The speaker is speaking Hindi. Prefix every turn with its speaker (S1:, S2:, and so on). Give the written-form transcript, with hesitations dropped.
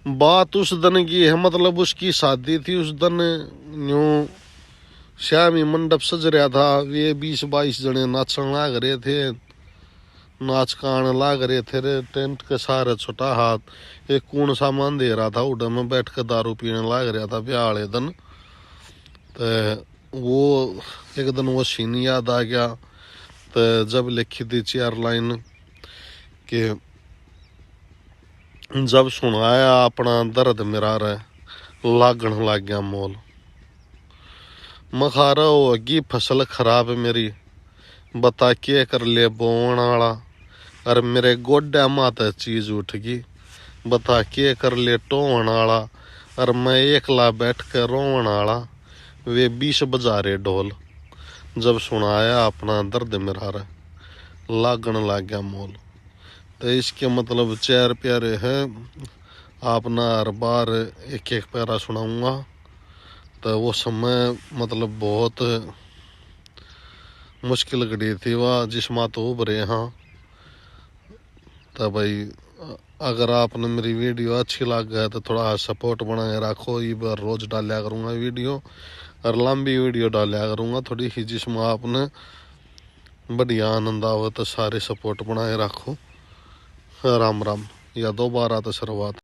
S1: बात उस दिन की है, मतलब उसकी शादी थी उस दिन। यूं श्यामी मंडप सज रहा था, ये 20-22 जने नाचन लाग रहे थे, नाच गान लाग रहे थे रे। टेंट के सारे छोटा हाथ एक कूण सामान दे रहा था, उधर में बैठ कर दारू पीने लाग रहा था ब्याह वाले दिन। तो वो एक दिन वो सीन याद आ गया। तो जब लिखी थी 4 लाइन कि जब सुनाया अपना दर्द मेरा रे लागण लग गया मोल। मखारा होगी फसल खराब मेरी, बता के कर ले बोण वाला। और मेरे गोड्या माते चीज उठ गई, बता के कर ले टोहण वाला। और मैं एकला बैठ कर रोवण वाला, वे 20 बजा रहे ढोल। जब सुनाया अपना दर्द मेरा रे लागण लग गया मोल। तो इसके मतलब 4 प्यारे हैं। आपना हर बार एक एक प्यारा सुनाऊंगा। तो वो समय मतलब बहुत मुश्किल घड़ी थी वह, जिसमें तो उभरे। हाँ तो भाई अगर आपने मेरी वीडियो अच्छी लग गया तो थोड़ा सपोर्ट बनाए रखो। ये बार रोज डालिया करूँगा वीडियो, और लंबी वीडियो डालिया करूँगा थोड़ी ही, जिसमें आपने बढ़िया आनंद आवे। तो सारे सपोर्ट बनाए रखो। राम राम, या दोबारा तो शुरुआत।